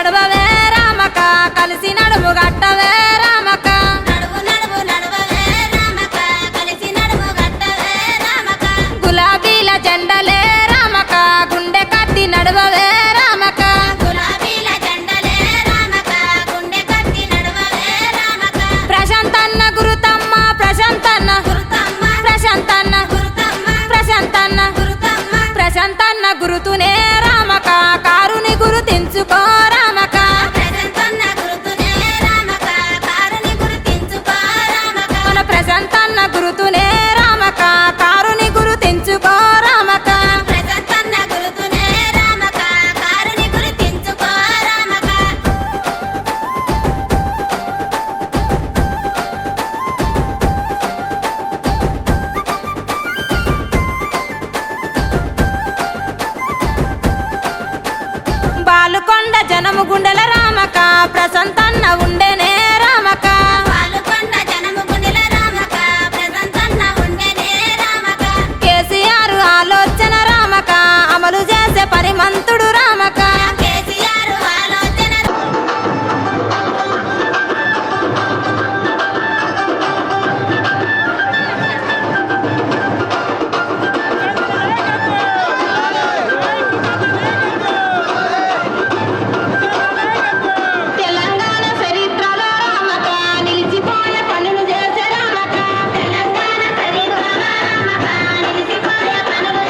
నడవవే రామక కలిసి నడుము గట్టవే రామక గులాబీల జెండలే రామక గుండె కట్టి నడవవే రామక ప్రశాంతన్న గురుతమ్మ ప్రశాంతన్న ప్రశాంతన్న ప్రశాంతన్న ప్రశాంతన్న గురుతునే రామక కారుని గురుతించుకో రామక మన ప్రశాంతన్న గురుతునే రామక కారుని గురుతించుకో రామక బాలుకొండ జనము గుండెల రామక ప్రశాంతన్న ఉండేనే రామక కేసీఆర్ ఆలోచన రామక అమలు చేసే పరిమంతుడు రామక తెలంగాణ చరిత్రలో రామక నిలిచిపోయే పనులు చేసే రామక తెలంగాణ చరిత్రలో రామక నిలిచిపోయే పనులు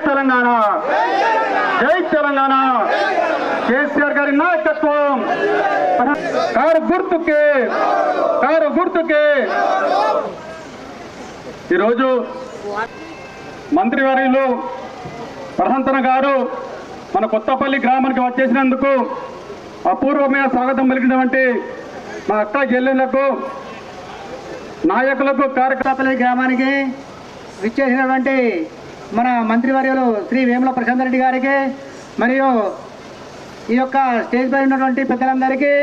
తెలంగాణ, జై తెలంగాణ. కేసీఆర్ గారి నాయకత్వం. కారు గుర్తుకే, కారు గుర్తుకే. ఈరోజు మంత్రివర్యులు ప్రశాంతన గారు మన కొత్తపల్లి గ్రామానికి వచ్చేసినందుకు అపూర్వమైన స్వాగతం పలికినటువంటి మా అక్క చెల్లెళ్లకు, నాయకులకు, కొత్తపల్లి గ్రామానికి విచ్చేసినటువంటి మన మంత్రివర్యులు శ్రీ వేముల ప్రశాంత్ రెడ్డి గారికి, మరియు ఈ యొక్క స్టేజ్ పై ఉన్నటువంటి పెద్దలందరికీ,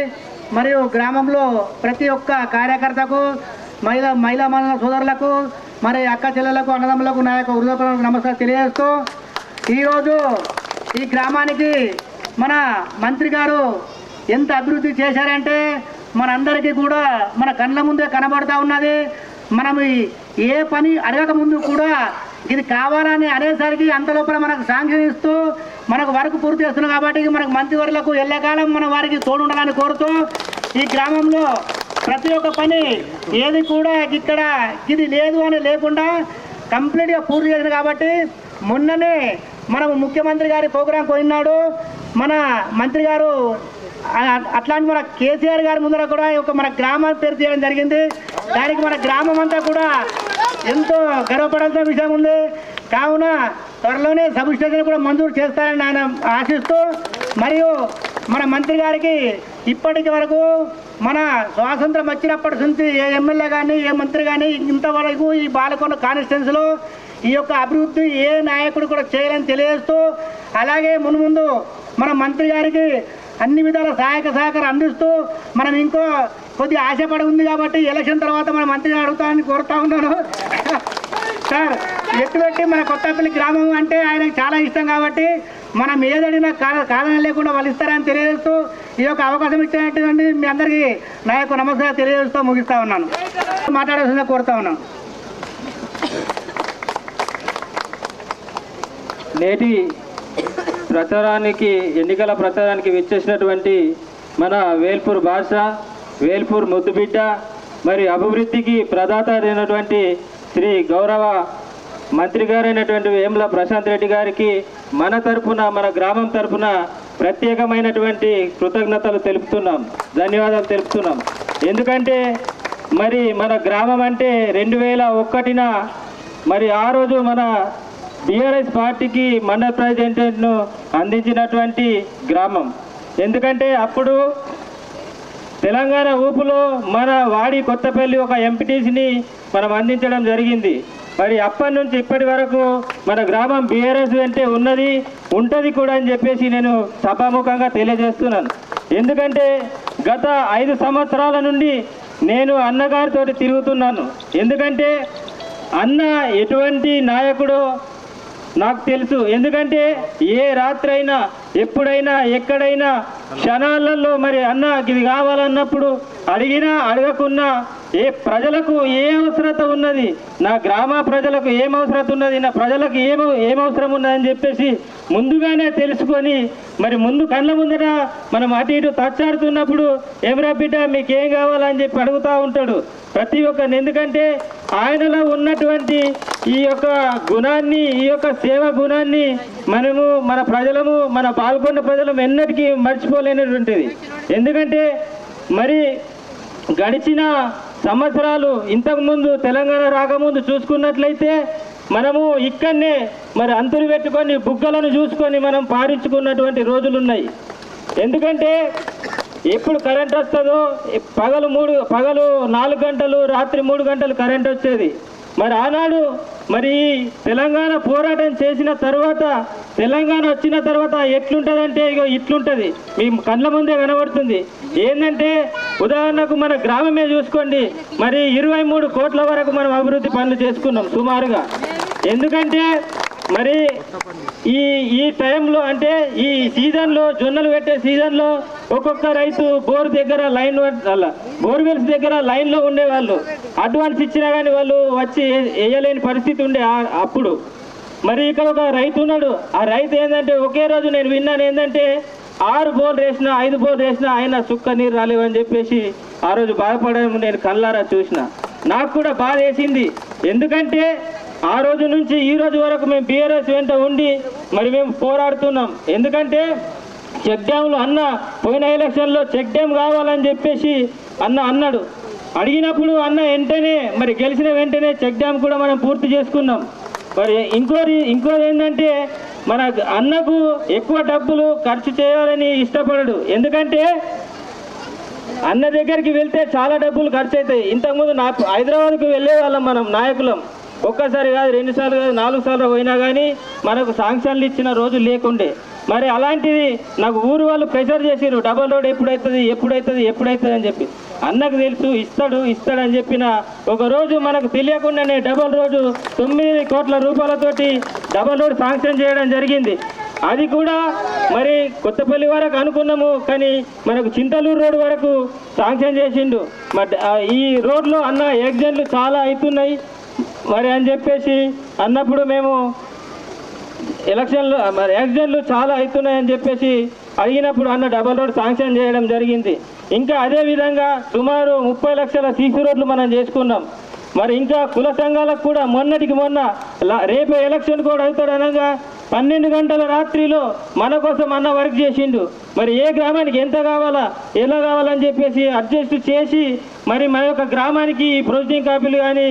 మరియు గ్రామంలో ప్రతి ఒక్క కార్యకర్తకు, మహిళా సోదరులకు, మరి అక్క చెల్లెలకు, అన్నదమ్ములకు నా యొక్క హృదయపూర్వక నమస్కారం తెలియజేస్తూ, ఈరోజు ఈ గ్రామానికి మన మంత్రి గారు ఎంత అభివృద్ధి చేశారంటే మనందరికీ కూడా మన కళ్ళ ముందే కనబడతా ఉన్నది. మనం ఏ పని అడగక ముందు కూడా ఇది కావాలని అనేసరికి అంత లోపల మనకు శాంక్షన్ ఇస్తూ మనకు వర్క్ పూర్తి చేస్తున్నాం. కాబట్టి మనకు మంత్రివర్యులకు ఎల్లకాలం మన వారికి తోడు ఉండాలని కోరుతూ, ఈ గ్రామంలో ప్రతి ఒక్క పని ఏది కూడా ఇక్కడ ఇది లేదు అని లేకుండా కంప్లీట్గా పూర్తి చేసింది. కాబట్టి మొన్ననే మనం ముఖ్యమంత్రి గారి ప్రోగ్రాం పోయినాడు మన మంత్రి గారు, అట్లాంటి మన కేసీఆర్ గారి ముందర కూడా ఒక మన గ్రామాన్ని పేరు చేయడం జరిగింది. దానికి మన గ్రామం అంతా కూడా ఎంతో గర్వపడాల్సిన విషయం ఉంది. కావున త్వరలోనే సబ్ స్టేషన్ కూడా మంజూరు చేస్తారని ఆయన ఆశిస్తూ, మరియు మన మంత్రి గారికి ఇప్పటికి వరకు మన స్వాతంత్రం వచ్చినప్పటి నుంచి ఏ ఎమ్మెల్యే కానీ ఏ మంత్రి కానీ ఇంతవరకు ఈ బాలకొండ కాన్స్టిట్యున్సీలో ఈ యొక్క అభివృద్ధి ఏ నాయకుడు కూడా చేయాలని తెలియజేస్తూ, అలాగే మున్ముందు మన మంత్రి గారికి అన్ని విధాల సహాయక సహకారం అందిస్తూ, మనం ఇంకో కొద్ది ఆశపడి ఉంది కాబట్టి ఎలక్షన్ తర్వాత మన మంత్రిని అడుగుతామని కోరుతా ఉన్నాను. సార్ ఎత్తుపెట్టి మన కొత్తపల్లి గ్రామం అంటే ఆయనకు చాలా ఇష్టం కాబట్టి మనం ఏదడినా కాదని లేకుండా వాళ్ళు ఇస్తారని తెలియజేస్తూ, ఈ యొక్క అవకాశం ఇచ్చినటువంటి మీ అందరికీ నా యొక్క నమస్కారం తెలియజేస్తూ ముగిస్తా ఉన్నాను. మాట్లాడాల్సిందిగా కోరుతా ఉన్నాను. నేటి ప్రచారానికి, ఎన్నికల ప్రచారానికి విచ్చేసినటువంటి మన వేల్పూర్ భాష, వేల్పూర్ ముద్దుబిడ్డ, మరి అభివృద్ధికి ప్రదాత అయినటువంటి శ్రీ గౌరవ మంత్రి గారైనటువంటి వేముల ప్రశాంత్ రెడ్డి గారికి మన తరపున, మన గ్రామం తరపున ప్రత్యేకమైనటువంటి కృతజ్ఞతలు తెలుపుతున్నాం, ధన్యవాదాలు తెలుపుతున్నాం. ఎందుకంటే మరి మన గ్రామం అంటే 2001న మరి ఆ రోజు మన బీఆర్ఎస్ పార్టీకి మండల ప్రెసిడెంట్ను అందించినటువంటి గ్రామం. ఎందుకంటే అప్పుడు తెలంగాణ ఊపులో మన వాడి కొత్తపల్లి ఒక ఎంపీటీసీని మనం అందించడం జరిగింది. మరి అప్పటి నుంచి ఇప్పటి వరకు మన గ్రామం బీఆర్ఎస్ అంటే ఉన్నది, ఉంటుంది కూడా అని చెప్పేసి నేను సభాముఖంగా తెలియజేస్తున్నాను. ఎందుకంటే గత 5 సంవత్సరాల నుండి నేను అన్నగారితో తిరుగుతున్నాను. ఎందుకంటే అన్న ఎటువంటి నాయకుడో నాకు తెలుసు. ఎందుకంటే ఏ రాత్రైనా, ఎప్పుడైనా, ఎక్కడైనా క్షణాలలో మరి అన్న ఇది కావాలన్నప్పుడు అడిగినా అడగకున్నా ఏ ప్రజలకు ఏ అవసరత ఉన్నది, నా గ్రామ ప్రజలకు ఏం అవసరత ఉన్నది, నా ప్రజలకు ఏం అవసరం ఉన్నదని చెప్పేసి ముందుగానే తెలుసుకొని మరి ముందు కళ్ళ ముందర మనం అటు ఇటు తచ్చాడుతున్నప్పుడు ఏమరా బిడ్డ మీకేం కావాలని చెప్పి అడుగుతూ ఉంటాడు ప్రతి ఒక్కరిని. ఎందుకంటే ఆయనలో ఉన్నటువంటి ఈ యొక్క గుణాన్ని, ఈ యొక్క సేవ గుణాన్ని మనము మన ప్రజలము, మన పాల్గొన్న ప్రజలం ఎన్నటికీ మర్చిపోలేనటువంటిది. ఎందుకంటే మరి గడిచిన సంవత్సరాలు ఇంతకుముందు తెలంగాణ రాకముందు చూసుకున్నట్లయితే మనము ఇక్కడనే మరి అంతులు పెట్టుకొని బుగ్గలను చూసుకొని మనం పారించుకున్నటువంటి రోజులు ఉన్నాయి. ఎందుకంటే ఎప్పుడు కరెంట్ వస్తుందో పగలు 4 గంటలు, రాత్రి 3 గంటలు కరెంట్ వచ్చేది. మరి ఆనాడు మరి తెలంగాణ పోరాటం చేసిన తర్వాత, తెలంగాణ వచ్చిన తర్వాత ఎట్లుంటుందంటే ఇగో ఇట్లుంటుంది, మీ కళ్ళ ముందే కనబడుతుంది. ఏంటంటే ఉదాహరణకు మన గ్రామమే చూసుకోండి, మరి 23 కోట్ల వరకు మనం అభివృద్ధి పనులు చేసుకున్నాం సుమారుగా. ఎందుకంటే మరి ఈ టైంలో అంటే ఈ సీజన్లో, జొన్నలు పెట్టే సీజన్లో ఒక్కొక్క రైతు బోర్వెల్స్ దగ్గర లైన్లో ఉండేవాళ్ళు. అడ్వాన్స్ ఇచ్చినా కానీ వాళ్ళు వచ్చి వేయలేని పరిస్థితి ఉండే అప్పుడు. మరి ఇక్కడ ఒక రైతు ఉన్నాడు. ఆ రైతు ఏంటంటే ఒకే రోజు నేను విన్నాను ఏంటంటే 6 బోర్లు వేసినా 5 బోర్లు వేసినా ఆయన సుక్క నీరు రాలేవని చెప్పేసి ఆ రోజు బాధపడడం నేను కళ్ళారా చూసిన. నాకు కూడా బాధ వేసింది. ఎందుకంటే ఆ రోజు నుంచి ఈ రోజు వరకు మేము బీఆర్ఎస్ వెంట ఉండి మరి మేము పోరాడుతున్నాం. ఎందుకంటే చెక్ డ్యామ్లు అన్న పోయిన ఎలక్షన్లో చెక్ డ్యామ్ కావాలని చెప్పేసి అన్నాడు. అడిగినప్పుడు అన్న వెంటనే మరి గెలిచిన వెంటనే చెక్ డ్యామ్ కూడా మనం పూర్తి చేసుకున్నాం. మరి ఇంకోటి ఏంటంటే మన అన్నకు ఎక్కువ డబ్బులు ఖర్చు చేయాలని ఇష్టపడడు. ఎందుకంటే అన్న దగ్గరికి వెళ్తే చాలా డబ్బులు ఖర్చు అవుతాయి. ఇంతకుముందు హైదరాబాద్కు వెళ్ళే వాళ్ళం మనం నాయకులం. ఒక్కసారి కాదు, 2 సార్లు కాదు, 4 సార్లు పోయినా కానీ మనకు శాంక్షన్లు ఇచ్చిన రోజు లేకుండే. మరి అలాంటిది నాకు ఊరు వాళ్ళు ప్రెషర్ చేసిరు, డబల్ రోడ్ ఎప్పుడైతుంది అని చెప్పి. అన్నకు తెలుసు ఇస్తాడని చెప్పిన ఒకరోజు మనకు తెలియకుండానే డబల్ రోడ్డు 9 కోట్ల రూపాయలతోటి డబల్ రోడ్ శాంక్షన్ చేయడం జరిగింది. అది కూడా మరి కొత్తపల్లి వరకు అనుకున్నాము, కానీ మనకు చింతలూరు రోడ్ వరకు శాంక్షన్ చేసిండు. మరి ఈ రోడ్లో అన్న యాక్సిడెంట్లు చాలా అవుతున్నాయి మరి అని చెప్పేసి అన్నప్పుడు మేము ఎలక్షన్లు మరి యాక్సిడెంట్లు చాలా అవుతున్నాయని చెప్పేసి అడిగినప్పుడు అన్న డబల్ రోడ్ శాంక్షన్ చేయడం జరిగింది. ఇంకా అదేవిధంగా సుమారు 30 లక్షల సీసీ రోడ్లు మనం చేసుకున్నాం. మరి ఇంకా కుల సంఘాలకు కూడా మొన్నటికి మొన్న రేపు ఎలక్షన్ కూడా అవుతాడు అనగా 12 గంటల రాత్రిలో మన కోసం అన్న వర్క్ చేసిండు. మరి ఏ గ్రామానికి ఎంత కావాలా ఎలా కావాలని చెప్పేసి అడ్జస్ట్ చేసి మరి మన యొక్క గ్రామానికి ప్రొసీడింగ్ కాపీలు కానీ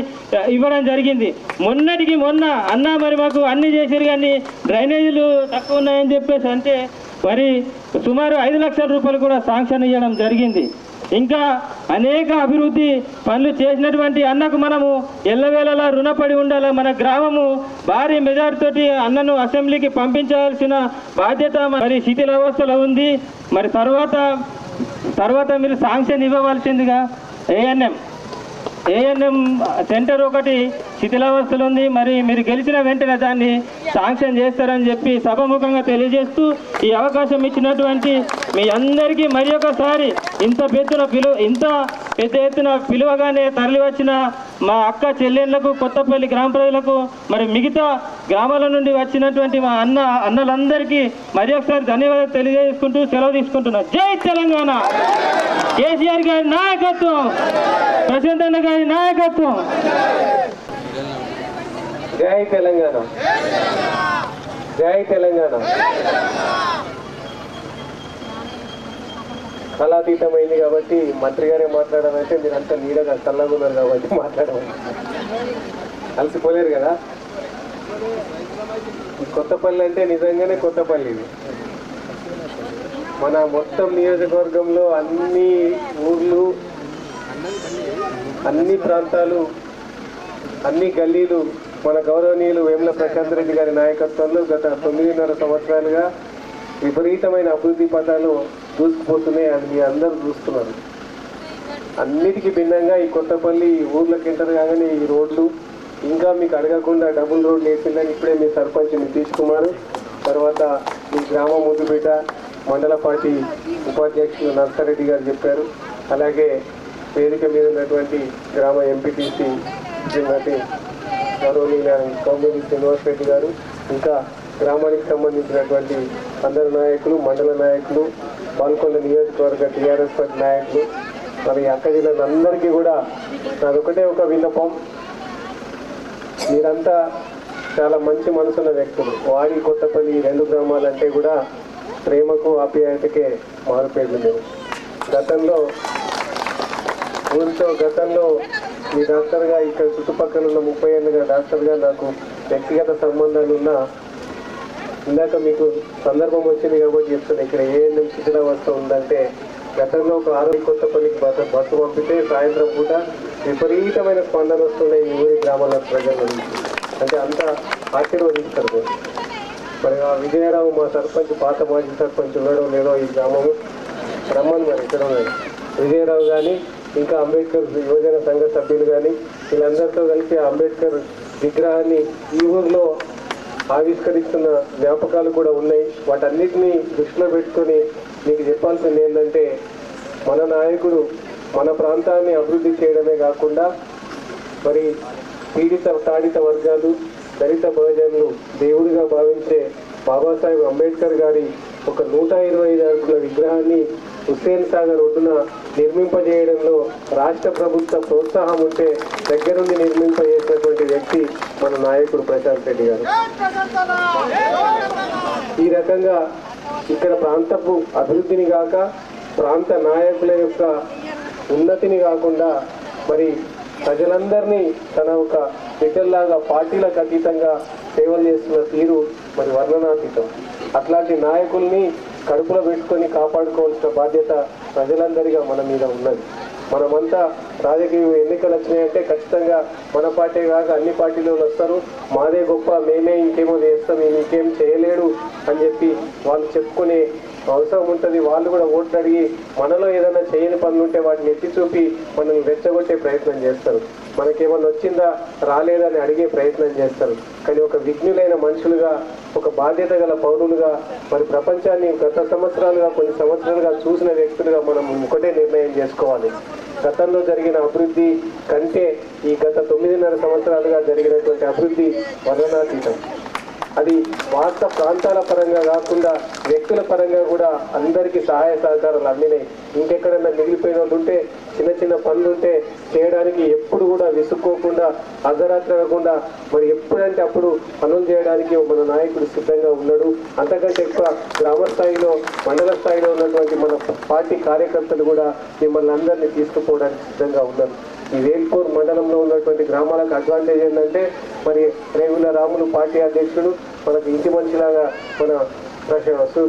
ఇవ్వడం జరిగింది. మొన్నటికి మొన్న అన్న మరి మాకు అన్ని చేశారు, కానీ డ్రైనేజీలు తక్కువ ఉన్నాయని చెప్పేసి అంటే మరి సుమారు 5 లక్షల రూపాయలు కూడా శాంక్షన్ ఇవ్వడం జరిగింది. ఇంకా అనేక అభివృద్ధి పనులు చేసినటువంటి అన్నకు మనము ఎల్లవేళలా రుణపడి ఉండాలి. మన గ్రామము భారీ మెజార్టీతోటి అన్నను అసెంబ్లీకి పంపించాల్సిన బాధ్యత మరి శిథిలావస్థలో ఉంది. మరి తర్వాత మీరు శాంక్షన్ ఇవ్వవలసిందిగా ఏఎన్ఎం సెంటర్ ఒకటి శిథిలావస్థలు ఉంది. మరి మీరు గెలిచిన వెంటనే దాన్ని శాంక్షన్ చేస్తారని చెప్పి సభముఖంగా తెలియజేస్తూ ఈ అవకాశం ఇచ్చినటువంటి మీ అందరికీ మరి ఒకసారి ఇంత పెద్ద ఎత్తున పిలువగానే తరలి వచ్చిన మా అక్క చెల్లెళ్లకు, కొత్తపల్లి గ్రామ ప్రజలకు, మరి మిగతా గ్రామాల నుండి వచ్చినటువంటి మా అన్నలందరికీ మరి ఒకసారి ధన్యవాదాలు తెలియజేసుకుంటూ సెలవు తీసుకుంటున్నా. జై తెలంగాణ! కేసీఆర్ గారి నాయకత్వం, ప్రశాంత్ అన్న గారి నాయకత్వం. జై తెలంగాణ! జై తెలంగాణ! కళాతీతమైంది కాబట్టి మంత్రి గారే మాట్లాడాలంటే మీరంతా నీడగా చల్లగా ఉన్నారు కాబట్టి మాట్లాడమని. అలసిపోలేరు కదా. కొత్తపల్లి అంటే నిజంగానే కొత్తపల్లి. ఇది మన మొత్తం నియోజకవర్గంలో అన్ని ఊర్లు, అన్ని ప్రాంతాలు, అన్ని గల్లీలు మన గౌరవనీయులు వేముల ప్రశాంత్ రెడ్డి గారి నాయకత్వంలో గత 9.5 సంవత్సరాలుగా విపరీతమైన అభివృద్ధి పథాలు దూసుకుపోతున్నాయి. అది మీ అందరూ చూస్తున్నారు. అన్నిటికీ భిన్నంగా ఈ కొత్తపల్లి ఊర్లోకి ఎంటర్ కాగానే ఈ రోడ్లు ఇంకా మీకు అడగకుండా డబుల్ రోడ్లు వేసిందని ఇప్పుడే మీ సర్పంచ్ నితీష్ కుమార్, తర్వాత మీ గ్రామ ముద్దుబిడ్డ మండల పార్టీ ఉపాధ్యక్షులు నర్సారెడ్డి గారు చెప్పారు. అలాగే వేదిక మీద ఉన్నటువంటి గ్రామ ఎంపీటీసీ శ్రీమతి గౌరవనీయ కౌముది శ్రీనివాస్ రెడ్డి గారు, ఇంకా గ్రామానికి సంబంధించినటువంటి అందరు నాయకులు, మండల నాయకులు, పాల్కొండ నియోజకవర్గ టీఆర్ఎస్ పార్టీ నాయకులు, మరి అక్క జిల్లాలందరికీ కూడా నాదొకటే ఒక విన్నపం. మీరంతా చాలా మంచి మనసున్న వ్యక్తులు. వాడి కొత్తపల్లి 2 గ్రామాలంటే కూడా ప్రేమకు ఆప్యాయతకే మారుపేర్లు లేవు. గతంలో మీ డాక్టర్గా ఇక్కడ చుట్టుపక్కల ఉన్న 30 ఏళ్ళుగా డాక్టర్గా నాకు వ్యక్తిగత సంబంధాలు ఉన్నా ఇందాక మీకు సందర్భం వచ్చింది కాబట్టి చెప్తాను. ఇక్కడ ఏఎన్ఎం శిథిలావస్థ ఉందంటే గతంలో ఒక 6 కొత్తపల్లికి బస్సు పంపితే సాయంత్రం పూట విపరీతమైన స్పందన వస్తున్నాయి ఈ ఊరి గ్రామాల ప్రజల నుంచి. అంటే అంత ఆశీర్వదిస్తారు. మరి ఆ విజయరావు మా సర్పంచ్, పాత మాజీ సర్పంచ్ ఉండడం లేదో ఈ గ్రామము రమ్మని మరి ఇక్కడ ఉన్నాడు విజయరావు కానీ, ఇంకా అంబేద్కర్ యువజన సంఘ సభ్యులు కానీ వీళ్ళందరితో కలిసి అంబేద్కర్ విగ్రహాన్ని ఈ ఊర్లో ఆవిష్కరిస్తున్న జ్ఞాపకాలు కూడా ఉన్నాయి. వాటన్నిటినీ దృష్టిలో పెట్టుకొని మీకు చెప్పాల్సింది ఏంటంటే మన నాయకుడు మన ప్రాంతాన్ని అభివృద్ధి చేయడమే కాకుండా మరి తాడిత వర్గాలు, దళిత బహుజనులు దేవుడిగా భావించే బాబాసాహెబ్ అంబేద్కర్ గారి ఒక 125 అడుగుల విగ్రహాన్ని హుస్సేన్ సాగర్ ఒడ్డున నిర్మింపజేయడంలో రాష్ట్ర ప్రభుత్వ ప్రోత్సాహం ఉంటే దగ్గరుండి నిర్మింపజేసినటువంటి వ్యక్తి మన నాయకుడు ప్రశాంత్ రెడ్డి గారు. ఈ రకంగా ఇక్కడ ప్రాంతపు అభివృద్ధిని కాక ప్రాంత నాయకుల యొక్క ఉన్నతిని కాకుండా మరి ప్రజలందరినీ తన ఒక బిడ్డల్లాగా పార్టీలకు అతీతంగా సేవలు చేస్తున్న తీరు మరి వర్ణనాతీతం. అట్లాంటి నాయకుల్ని కడుపులో పెట్టుకొని కాపాడుకోవాల్సిన బాధ్యత ప్రజలందరిగా మన మీద ఉన్నది. మనమంతా రాజకీయ ఎన్నికలు వచ్చినాయంటే ఖచ్చితంగా మన పార్టీ కాక అన్ని పార్టీలు వస్తారు, మాదే గొప్ప, మేమే ఇంకేమో చేస్తాం, ఇంకేం చేయలేడు అని చెప్పి వాళ్ళు చెప్పుకునే అవసరం ఉంటుంది. వాళ్ళు కూడా ఓట్లు అడిగి మనలో ఏదైనా చేయని పనులు ఉంటే వాటిని ఎత్తి చూపి మనల్ని రెచ్చగొట్టే ప్రయత్నం చేస్తారు. మనకేమన్నా వచ్చిందా రాలేదని అడిగే ప్రయత్నం చేస్తారు. కానీ ఒక విజ్ఞులైన మనుషులుగా, ఒక బాధ్యత గల పౌరులుగా, మరి ప్రపంచాన్ని గత సంవత్సరాలుగా కొన్ని సంవత్సరాలుగా చూసిన వ్యక్తులుగా మనం ఒకటే నిర్ణయం చేసుకోవాలి. గతంలో జరిగిన అభివృద్ధి కంటే ఈ గత 9.5 సంవత్సరాలుగా జరిగినటువంటి అభివృద్ధి వర్ణనాతీతం. అది వార్త ప్రాంతాల పరంగా కాకుండా వ్యక్తుల పరంగా కూడా అందరికీ సహాయ సహకారాలు అందినాయి. ఇంకెక్కడన్నా మిగిలిపోయిన వాళ్ళు ఉంటే, చిన్న చిన్న పనులు ఉంటే చేయడానికి ఎప్పుడు కూడా విసుక్కోకుండా, అర్ధరాత్రి కాకుండా మరి ఎప్పుడంటే అప్పుడు పనులు చేయడానికి మన నాయకుడు సిద్ధంగా ఉన్నాడు. అంతకంటే ఎక్కువ గ్రామ స్థాయిలో, మండల స్థాయిలో ఉన్నటువంటి మన పార్టీ కార్యకర్తలు కూడా మిమ్మల్ని అందరినీ తీసుకుపోవడానికి సిద్ధంగా ఉన్నారు. ఈ వేల్పూర్ మండలంలో ఉన్నటువంటి గ్రామాలకు అడ్వాంటేజ్ ఏంటంటే, మరి రేగుల రాములు పార్టీ అధ్యక్షుడు మనకు ఇంటి మనిషిలాగా మన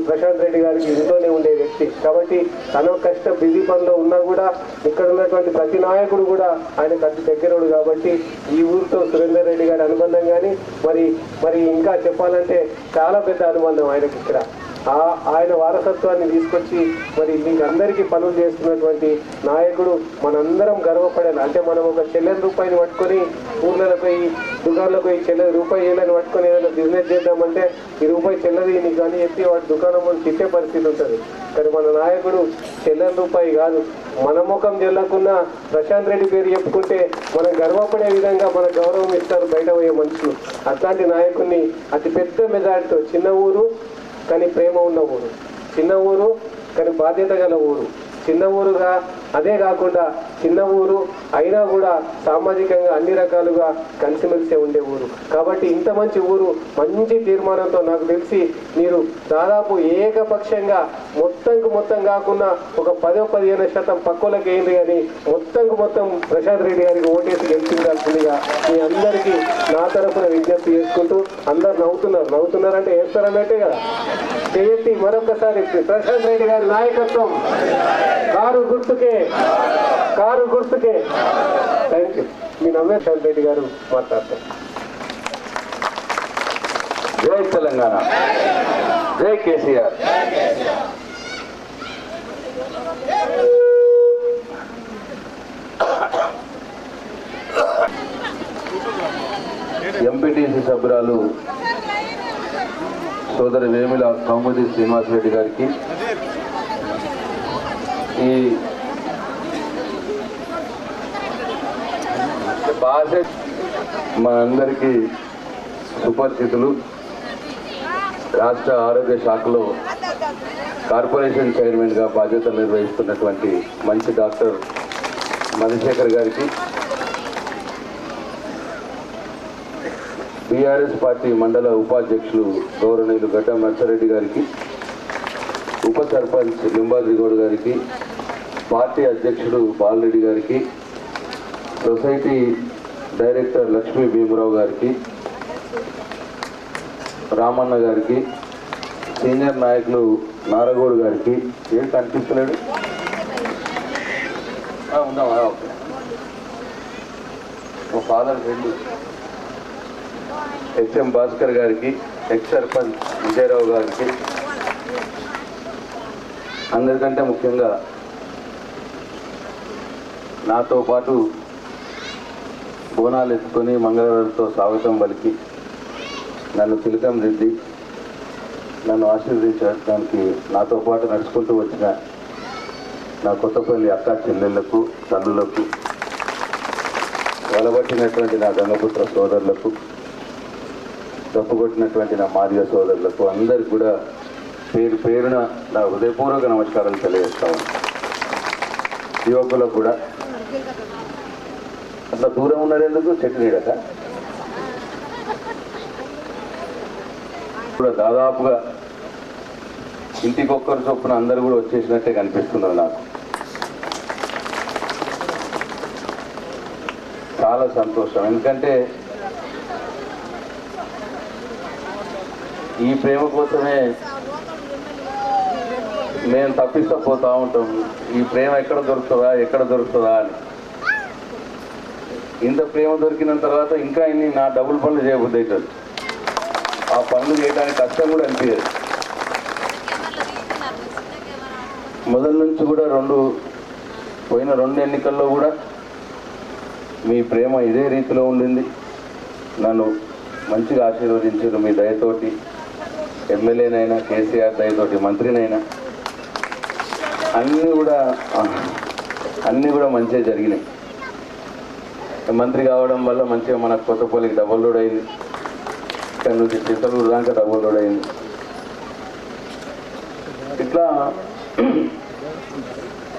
ప్రశాంత్ రెడ్డి గారికి ఇంట్లోనే ఉండే వ్యక్తి కాబట్టి తన కష్ట బిజీ పనిలో ఉన్నా కూడా ఇక్కడ ఉన్నటువంటి ప్రతి నాయకుడు కూడా ఆయనకు అతి దగ్గరోడు. కాబట్టి ఈ ఊరితో సురేందర్ రెడ్డి గారి అనుబంధం కానీ మరి ఇంకా చెప్పాలంటే చాలా పెద్ద అనుబంధం ఆయనకి. ఇక్కడ ఆయన వారసత్వాన్ని తీసుకొచ్చి మరి మీకు అందరికీ పనులు చేస్తున్నటువంటి నాయకుడు మనందరం గర్వపడాలి. అంటే మనం ఒక చెల్లెని రూపాయిని పట్టుకొని ఊర్లలో పోయి దుకాణంలో పోయి రూపాయి ఏళ్ళని పట్టుకొని ఏదైనా బిజినెస్ చేద్దామంటే ఈ రూపాయి చెల్లది నీకు కానీ చెప్పి వాటి దుకాణం తిట్టే పరిస్థితి ఉంటుంది. కానీ మన నాయకుడు చెల్లని రూపాయి కాదు, మన ముఖం చెల్లకున్నా ప్రశాంత్ రెడ్డి పేరు చెప్పుకుంటే మనం గర్వపడే విధంగా మన గౌరవం ఇస్తారు బయట పోయే మనుషులు. అట్లాంటి నాయకుడిని అతి పెద్ద మెజారిటీతో, చిన్న ఊరు కానీ ప్రేమ ఉన్న ఊరు, చిన్న ఊరు కానీ బాధ్యత గల ఊరు, చిన్న ఊరుగా అదే కాకుండా చిన్న ఊరు అయినా కూడా సామాజికంగా అన్ని రకాలుగా కలిసిమెలిసే ఉండే ఊరు. కాబట్టి ఇంత మంచి ఊరు మంచి తీర్మానంతో నాకు తెలిసి మీరు దాదాపు ఏకపక్షంగా మొత్తం కాకుండా ఒక 10-15% పక్కలకి ఏంటి కానీ మొత్తం ప్రశాంత్ రెడ్డి గారికి ఓటేసి గెలిపించాల్సిందిగా మీ అందరికీ నా తరఫున విజ్ఞప్తి చేసుకుంటూ, అందరు నవ్వుతున్నారంటే వేస్తారన్నట్టే కదా, చేయట్టి మరొకసారి ప్రశాంత్ రెడ్డి గారి నాయకత్వం కారు గుర్తుకే. Thank you. మీ నవ్వే ప్రశాంత్ రెడ్డి గారు మాట్లాడతారు. జై తెలంగాణ, జై కేసీఆర్. ఎంపీటీసీ సభ్యురాలు సోదరి వేముల కౌముది శ్రీనివాసరెడ్డి గారికి, ఈ భాష మనందరికీ సుపరిచితులు, రాష్ట్ర ఆరోగ్య శాఖలో కార్పొరేషన్ చైర్మన్గా బాధ్యతలు నిర్వహిస్తున్నటువంటి మంచి డాక్టర్ మధుశేఖర్ గారికి, బీఆర్ఎస్ పార్టీ మండల ఉపాధ్యక్షులు గౌరవనీయులు గడ్డం నర్సారెడ్డి గారికి, ఉప సర్పంచ్ లింబాద్రి గౌడ్ గారికి, పార్టీ అధ్యక్షుడు బాలరెడ్డి గారికి, సొసైటీ డైరెక్టర్ లక్ష్మీ భీమరావు గారికి, రామన్న గారికి, సీనియర్ నాయకులు నారగోడు గారికి, ఏం కనిపిస్తున్నాడు ఉందామా, ఓకే, మా ఫాదర్ ఫ్రెండ్ హెచ్ఎం భాస్కర్ గారికి, ఎక్స్ సర్పంచ్ విజయరావు గారికి, అందరికంటే ముఖ్యంగా నాతో పాటు బోనాలు ఎత్తుకొని మంగళవారంతో స్వాగతం పలికి నన్ను తిలకం రెడ్డి నన్ను ఆశీర్వదించడానికి నాతో పాటు నడుచుకుంటూ వచ్చిన నా కొత్తపల్లి అక్క చెల్లెళ్లకు, తల్లులకు, వలబట్టినటువంటి నా గంగపుత్ర సోదరులకు, తప్పుకొట్టినటువంటి నా మాదిగ సోదరులకు అందరికి కూడా పేరు పేరున నా హృదయపూర్వక నమస్కారాలు తెలియజేస్తాను. యువకులకు కూడా అట్లా దూరం ఉన్నారెందుకు, చెట్టు నీడక కూడా దాదాపుగా ఇంటికొక్కరు చొప్పున అందరూ కూడా వచ్చేసినట్టే కనిపిస్తున్నారు నాకు. చాలా సంతోషం. ఎందుకంటే ఈ ప్రేమ కోసమే మేము తప్పిస్తపోతూ ఉంటాం. ఈ ప్రేమ ఎక్కడ దొరుకుతుందా అని. ఇంత ప్రేమ దొరికిన తర్వాత ఇంకా ఇన్ని నా డబుల్ పనులు చేయబుద్ధి అవుతుంది. ఆ పనులు చేయడానికి కష్టం కూడా అనిపించదు. మొదల నుంచి కూడా పోయిన రెండు ఎన్నికల్లో కూడా మీ ప్రేమ ఇదే రీతిలో ఉండింది. నన్ను మంచిగా ఆశీర్వదించారు మీ దయతోటి. ఎమ్మెల్యేనైనా కేసీఆర్ దయతోటి మంత్రినైనా అన్నీ కూడా మంచిగా జరిగినాయి. మంత్రి కావడం వల్ల మంచిగా మన కొత్తపల్లికి డబుల్ రోడ్ అయింది. ఇక్కడ నుంచి చిత్తలూరు దాకా డబుల్ రోడ్ అయింది. ఇట్లా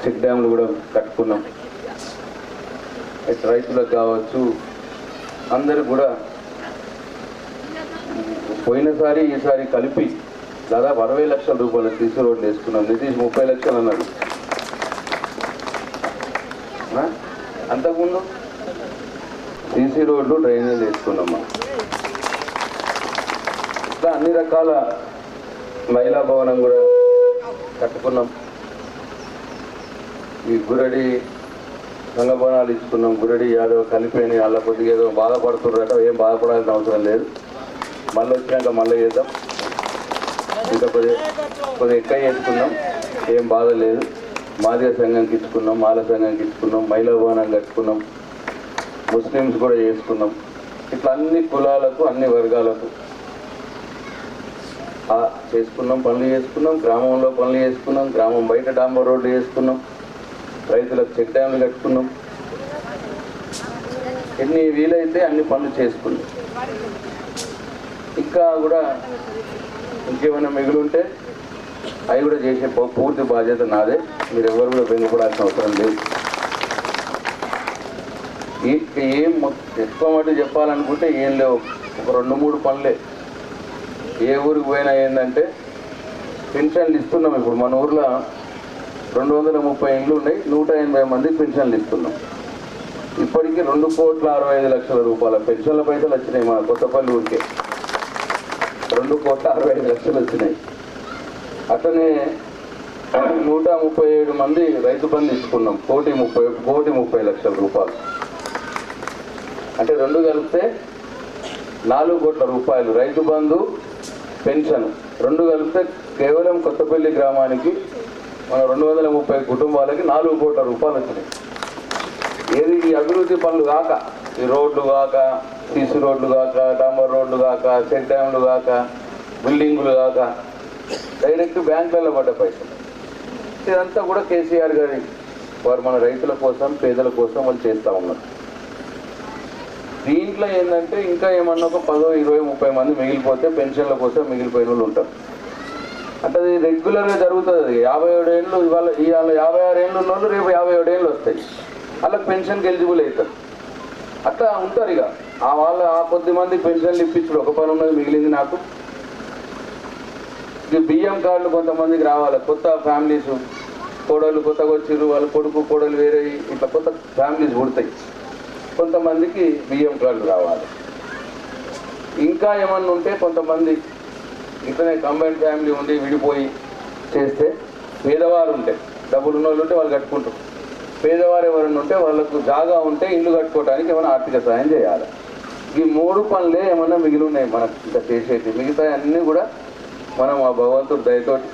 చెక్ డ్యామ్లు కూడా కట్టుకున్నాం. రైతులకు కావచ్చు అందరికి కూడా పోయినసారి ఈసారి కలిపి దాదాపు 60 లక్షల రూపాయలు సీసీ రోడ్లు వేసుకున్నాం. నితీష్ 30 లక్షలు అన్నాడు. అంతకుముందు సీసీ రోడ్లు డ్రైనేజ్ వేసుకున్నాం. ఇట్లా అన్ని రకాల మహిళా భవనం కూడా కట్టుకున్నాం. ఈ గురడి సంఘభవనాలు ఇచ్చుకున్నాం. గురడి యాదవ్ కలిపేని వాళ్ళ కొద్దిగా ఏదో బాధపడుతున్నారట. ఏం బాధపడాల్సిన అవసరం లేదు. మళ్ళీ వచ్చినాక మళ్ళీ చేద్దాం. ఇంకా కొద్దిగా ఎక్కువ చేసుకున్నాం. ఏం బాధ లేదు. మాదిగ సంఘంకి ఇచ్చుకున్నాం, మాల సంఘంకి ఇచ్చుకున్నాం, మహిళా భవనం కట్టుకున్నాం, ముస్లిమ్స్ కూడా చేసుకున్నాం. ఇట్లా అన్ని కులాలకు అన్ని వర్గాలకు చేసుకున్నాం. పనులు చేసుకున్నాం. గ్రామంలో పనులు చేసుకున్నాం. గ్రామం బయట డాంబర్ రోడ్లు చేసుకున్నాం. రైతులకు చెక్ డ్యామ్లు కట్టుకున్నాం. ఎన్ని వీలైతే అన్ని పనులు చేసుకున్నాం. ఇంకా కూడా ఇంకేమైనా మిగిలి ఉంటే అవి కూడా చేసే పూర్తి బాధ్యత నాదే. మీరు ఎవరు కూడా బెంగపడాల్సిన అవసరం లేదు. ఏం ఎక్కువ మటు చెప్పాలనుకుంటే ఏం లేవు. ఒక 2-3 పనులే. ఏ ఊరికి పోయినా ఏంటంటే పెన్షన్లు ఇస్తున్నాం. ఇప్పుడు మన ఊర్లో 230 ఇండ్లు ఉన్నాయి. 180 మందికి పెన్షన్లు ఇస్తున్నాం. ఇప్పటికీ 2,65,00,000 రూపాయల పెన్షన్ల పైసలు వచ్చినాయి. మన కొత్తపల్లి ఊరికే 2,65,00,000 వచ్చినాయి. అట్లనే 137 మంది రైతు బంధు ఇచ్చుకున్నాం. 1,30,00,000 రూపాయలు. అంటే 2 కలిపితే 4 కోట్ల రూపాయలు. రైతు బంధు, పెన్షన్ 2 కలిపితే కేవలం కొత్తపల్లి గ్రామానికి మన 230 కుటుంబాలకి 4 కోట్ల రూపాయలు వచ్చినాయి. ఏది ఈ అభివృద్ధి పనులు కాక, ఈ రోడ్లు కాక, సీసీ రోడ్లు కాక, డాంబర్ రోడ్లు కాక, చెక్ డ్యామ్లు కాక, బిల్డింగులు కాక, డైరెక్ట్ బ్యాంకులలో పడ్డ పైసలు. ఇదంతా కూడా కేసీఆర్ గారి వారు మన రైతుల కోసం, పేదల కోసం వాళ్ళు చేస్తూ ఉన్నారు. దీంట్లో ఏంటంటే ఇంకా ఏమన్నా ఒక 10, 20, 30 మంది మిగిలిపోతే పెన్షన్ల కోసం మిగిలిపోయిన వాళ్ళు ఉంటారు. అంటే అది రెగ్యులర్గా జరుగుతుంది. 57 ఏళ్ళు ఇవాళ 56 ఏళ్ళు ఉన్న వాళ్ళు రేపు 57 ఏళ్ళు వస్తాయి. వాళ్ళకి పెన్షన్కి ఎలిజిబుల్ అవుతారు. అట్లా ఉంటారు. ఇక ఆ కొద్ది మంది పెన్షన్లు ఇప్పించారు. ఒక పని ఉన్నది మిగిలింది నాకు. ఇక బియ్యం కార్డులు కొంతమందికి రావాలి. కొత్త ఫ్యామిలీస్, కోడళ్ళు కొత్తగా వచ్చిర్రు, వాళ్ళ కొడుకు కోడలు వేరే, ఇట్లా కొత్త ఫ్యామిలీస్ పుడతాయి. కొంతమందికి బియ్యం కార్డులు రావాలి. ఇంకా ఏమన్నా ఉంటే కొంతమంది ఇట్లనే కంబైన్ ఫ్యామిలీ ఉండి విడిపోయి చేస్తే, పేదవారు ఉంటే, డబ్బులు ఉన్న వాళ్ళు ఉంటే వాళ్ళు కట్టుకుంటారు. పేదవారు ఎవరైనా ఉంటే వాళ్ళకు జాగా ఉంటే ఇల్లు కట్టుకోవడానికి ఏమైనా ఆర్థిక సాయం చేయాలి. ఈ 3 పనులే ఏమన్నా మిగిలి ఉన్నాయి మనకు ఇంకా చేసేది. మిగతా అన్నీ కూడా మనం ఆ భగవంతుడి దయతోటి,